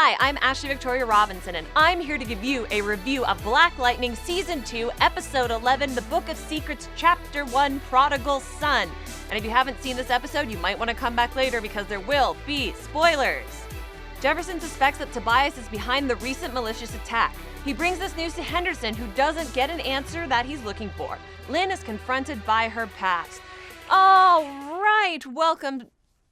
Hi, I'm Ashley Victoria Robinson, and I'm here to give you a review of Black Lightning Season 2, Episode 11, The Book of Secrets, Chapter 1, Prodigal Son. And if you haven't seen this episode, you might want to come back later because there will be spoilers. Jefferson suspects that Tobias is behind the recent malicious attack. He brings this news to Henderson, who doesn't get an answer that he's looking for. Lynn is confronted by her past. All right, welcome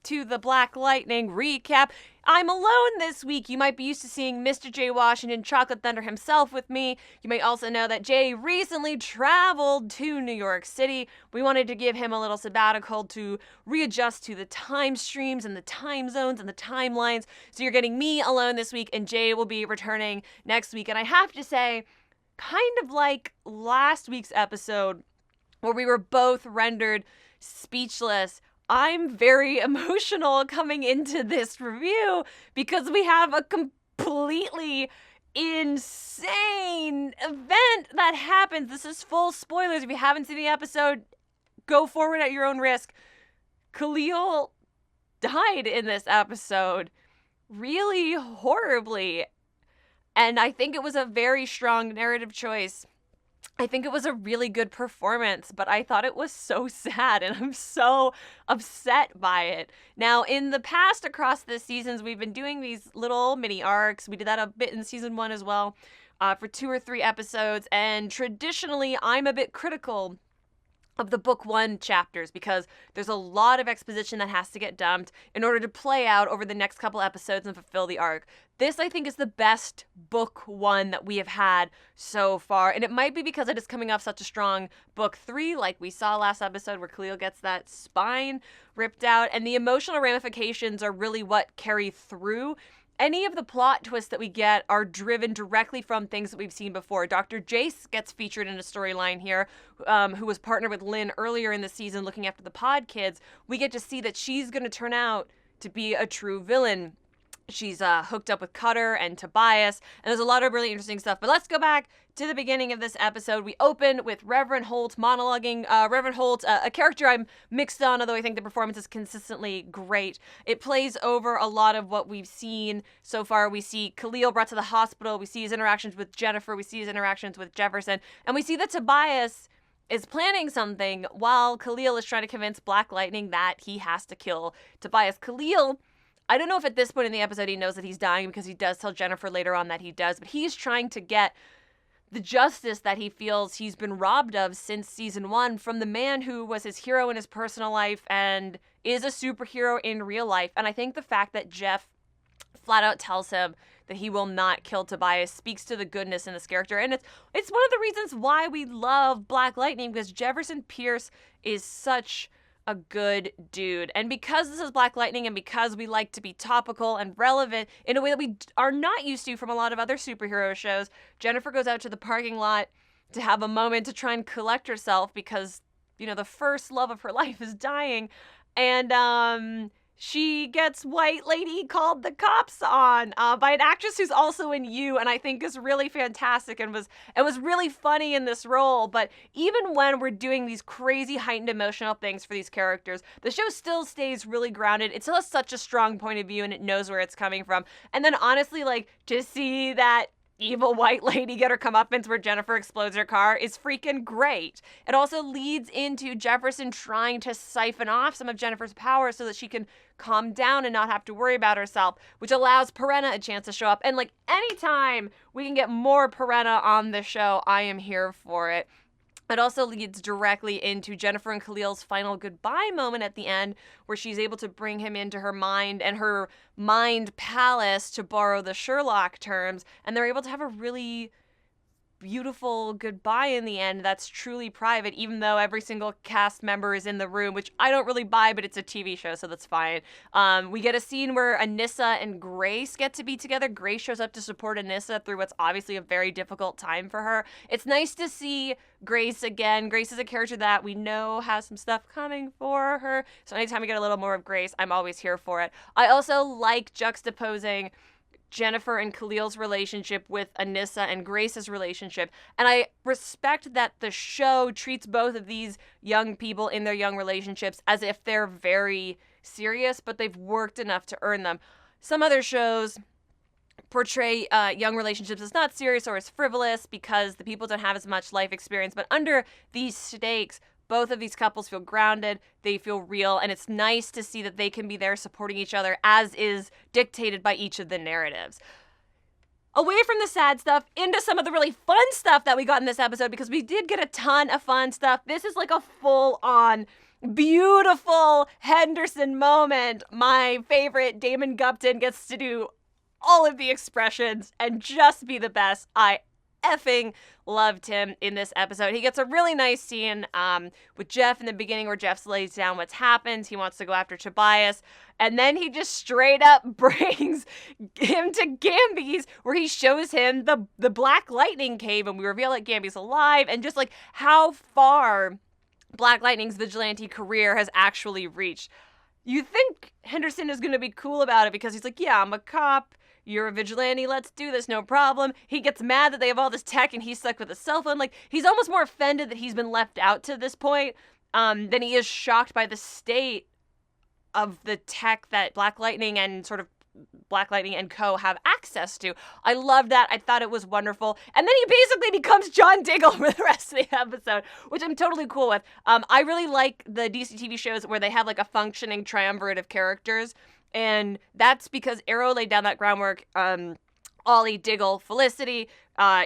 to the Black Lightning recap. I'm alone this week. You might be used to seeing Mr. J. Washington, Chocolate Thunder himself with me. You might also know that Jay recently traveled to New York City. We wanted to give him a little sabbatical to readjust to the time streams and the time zones and the timelines. So you're getting me alone this week, and Jay will be returning next week. And I have to say, kind of like last week's episode, where we were both rendered speechless, I'm very emotional coming into this review because we have a completely insane event that happens. This is full spoilers. If you haven't seen the episode, go forward at your own risk. Khalil died in this episode really horribly, and I think it was a very strong narrative choice. I think it was a really good performance, but I thought it was so sad, and I'm so upset by it. Now, in the past, across the seasons, we've been doing these little mini arcs. We did that a bit in season 1 as well, for 2 or 3 episodes, and traditionally, I'm a bit critical of the book 1 chapters because there's a lot of exposition that has to get dumped in order to play out over the next couple episodes and fulfill the arc. This, I think, is the best book 1 that we have had so far, and it might be because it is coming off such a strong book 3, like we saw last episode where Khalil gets that spine ripped out, and the emotional ramifications are really what carry through. Any of the plot twists that we get are driven directly from things that we've seen before. Dr. Jace gets featured in a storyline here, who was partnered with Lynn earlier in the season looking after the pod kids. We get to see that she's going to turn out to be a true villain. She's hooked up with Cutter and Tobias, and there's a lot of really interesting stuff. But let's go back to the beginning of this episode. We open with Reverend Holt monologuing. Reverend Holt, a character I'm mixed on, although I think the performance is consistently great. It plays over a lot of what we've seen so far. We see Khalil brought to the hospital. We see his interactions with Jennifer. We see his interactions with Jefferson. And we see that Tobias is planning something while Khalil is trying to convince Black Lightning that he has to kill Tobias. Khalil, I don't know if at this point in the episode he knows that he's dying, because he does tell Jennifer later on that he does, but he's trying to get the justice that he feels he's been robbed of since season 1 from the man who was his hero in his personal life and is a superhero in real life. And I think the fact that Jeff flat out tells him that he will not kill Tobias speaks to the goodness in this character. And it's one of the reasons why we love Black Lightning, because Jefferson Pierce is such a good dude. And because this is Black Lightning, and because we like to be topical and relevant in a way that we are not used to from a lot of other superhero shows, Jennifer goes out to the parking lot to have a moment to try and collect herself because, you know, the first love of her life is dying. And she gets White Lady called the cops on by an actress who's also in You, and I think is really fantastic and was really funny in this role. But even when we're doing these crazy heightened emotional things for these characters, the show still stays really grounded. It still has such a strong point of view, and it knows where it's coming from. And then honestly, like, to see that evil White Lady get her comeuppance where Jennifer explodes her car is freaking great. It also leads into Jefferson trying to siphon off some of Jennifer's power so that she can calm down and not have to worry about herself, which allows Perenna a chance to show up. And like, anytime we can get more Perenna on the show, I am here for it. It also leads directly into Jennifer and Khalil's final goodbye moment at the end, where she's able to bring him into her mind and her mind palace, to borrow the Sherlock terms, and they're able to have a really beautiful goodbye in the end that's truly private, even though every single cast member is in the room, which I don't really buy, but it's a TV show, so that's fine. We get a scene where Anissa and Grace get to be together. Grace shows up to support Anissa through what's obviously a very difficult time for her. It's nice to see Grace again. Grace is a character that we know has some stuff coming for her, so anytime we get a little more of Grace, I'm always here for it. I also like juxtaposing Jennifer and Khalil's relationship with Anissa and Grace's relationship. And I respect that the show treats both of these young people in their young relationships as if they're very serious, but they've worked enough to earn them. Some other shows portray young relationships as not serious or as frivolous because the people don't have as much life experience. But under these stakes, both of these couples feel grounded, they feel real, and it's nice to see that they can be there supporting each other as is dictated by each of the narratives. Away from the sad stuff, into some of the really fun stuff that we got in this episode, because we did get a ton of fun stuff. This is like a full-on beautiful Henderson moment. My favorite, Damon Gupton, gets to do all of the expressions and just be the best. I effing loved him in this episode. He gets a really nice scene with Jeff in the beginning where Jeff lays down what's happened. He wants to go after Tobias. And then he just straight up brings him to Gamby's where he shows him the Black Lightning cave, and we reveal that Gamby's alive, and just like how far Black Lightning's vigilante career has actually reached. You think Henderson is going to be cool about it because he's like, yeah, I'm a cop. You're a vigilante, let's do this, no problem. He gets mad that they have all this tech and he's stuck with a cell phone. Like, he's almost more offended that he's been left out to this point than he is shocked by the state of the tech that Black Lightning and sort of Black Lightning and Co. have access to. I love that. I thought it was wonderful. And then he basically becomes John Diggle for the rest of the episode, which I'm totally cool with. I really like the DC TV shows where they have like a functioning triumvirate of characters. And that's because Arrow laid down that groundwork. Ollie, Diggle, Felicity.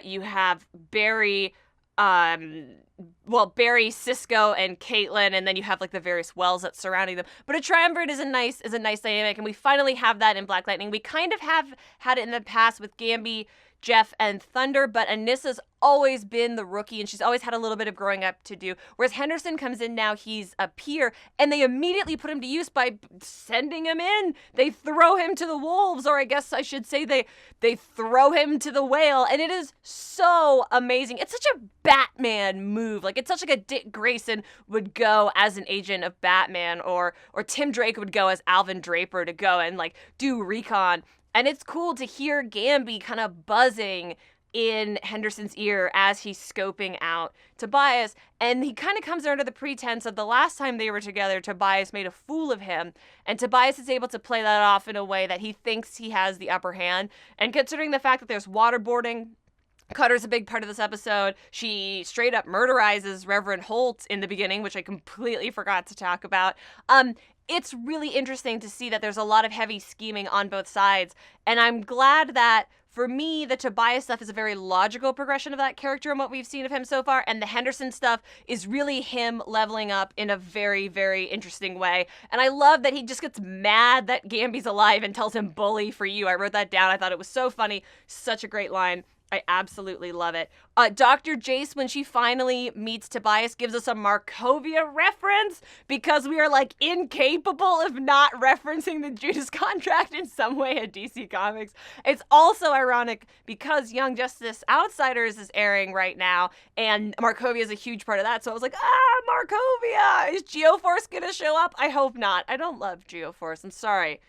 You have Barry, Barry, Cisco, and Caitlin, and then you have like the various wells that's surrounding them. But a triumvirate is a nice dynamic, and we finally have that in Black Lightning. We kind of have had it in the past with Gamby, Jeff, and Thunder, but Anissa's always been the rookie, and she's always had a little bit of growing up to do. Whereas Henderson comes in now, he's a peer, and they immediately put him to use by sending him in. They throw him to the wolves, or I guess I should say they throw him to the whale, and it is so amazing. It's such a Batman move. Like, it's such like a Dick Grayson would go as an agent of Batman, or Tim Drake would go as Alvin Draper to go and like do recon. And it's cool to hear Gamby kind of buzzing in Henderson's ear as he's scoping out Tobias. And he kind of comes under the pretense of the last time they were together, Tobias made a fool of him. And Tobias is able to play that off in a way that he thinks he has the upper hand. And considering the fact that there's waterboarding, Cutter's a big part of this episode. She straight up murderizes Reverend Holt in the beginning, which I completely forgot to talk about. It's really interesting to see that there's a lot of heavy scheming on both sides. And I'm glad that, for me, the Tobias stuff is a very logical progression of that character and what we've seen of him so far. And the Henderson stuff is really him leveling up in a very, very interesting way. And I love that he just gets mad that Gamby's alive and tells him, bully for you. I wrote that down. I thought it was so funny. Such a great line. I absolutely love it. Dr. Jace, when she finally meets Tobias, gives us a Markovia reference because we are like incapable of not referencing the Judas Contract in some way at DC Comics. It's also ironic because Young Justice Outsiders is airing right now, and Markovia is a huge part of that. So I was like, Markovia! Is Geoforce gonna show up? I hope not. I don't love Geoforce. I'm sorry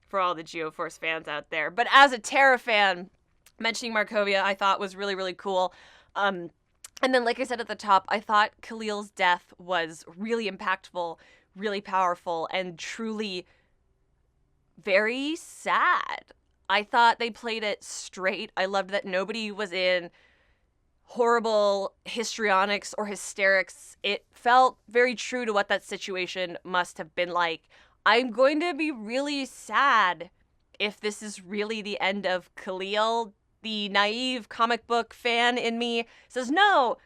for all the Geoforce fans out there. But as a Terra fan, mentioning Markovia, I thought was really, really cool. And then, like I said at the top, I thought Khalil's death was really impactful, really powerful, and truly very sad. I thought they played it straight. I loved that nobody was in horrible histrionics or hysterics. It felt very true to what that situation must have been like. I'm going to be really sad if this is really the end of Khalil. The naive comic book fan in me says, no,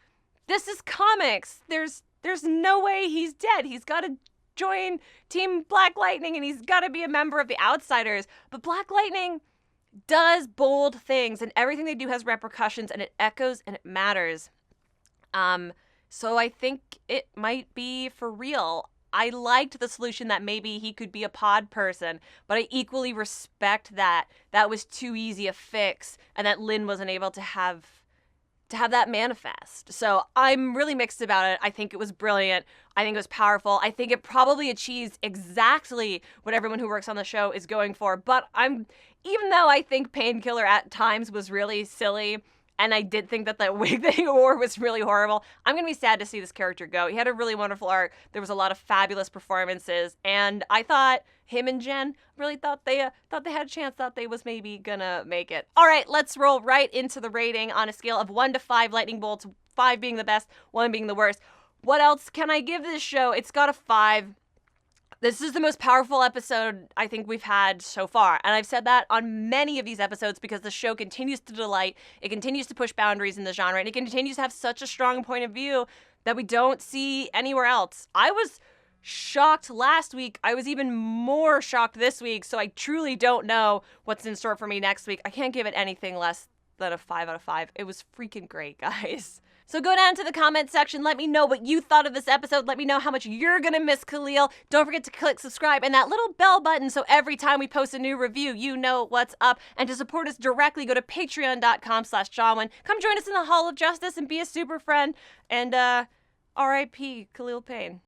this is comics. There's no way he's dead. He's got to join Team Black Lightning, and he's got to be a member of the Outsiders. But Black Lightning does bold things, and everything they do has repercussions, and it echoes, and it matters. So I think it might be for real. I liked the solution that maybe he could be a pod person, but I equally respect that was too easy a fix and that Lynn wasn't able to have that manifest. So I'm really mixed about it. I think it was brilliant. I think it was powerful. I think it probably achieves exactly what everyone who works on the show is going for. But even though I think Painkiller at times was really silly, And I did think that wig that he wore was really horrible. I'm going to be sad to see this character go. He had a really wonderful arc. There was a lot of fabulous performances. And I thought him and Jen really thought they had a chance, thought they was maybe going to make it. All right, let's roll right into the rating on a scale of 1 to 5 lightning bolts, 5 being the best, 1 being the worst. What else can I give this show? It's got a 5. This is the most powerful episode I think we've had so far. And I've said that on many of these episodes because the show continues to delight. It continues to push boundaries in the genre. And it continues to have such a strong point of view that we don't see anywhere else. I was shocked last week. I was even more shocked this week. So I truly don't know what's in store for me next week. I can't give it anything less than a 5 out of 5. It was freaking great, guys. So go down to the comment section. Let me know what you thought of this episode. Let me know how much you're going to miss Khalil. Don't forget to click subscribe and that little bell button so every time we post a new review, you know what's up. And to support us directly, go to patreon.com/Jawiin. Come join us in the Hall of Justice and be a super friend. And R.I.P. Khalil Payne.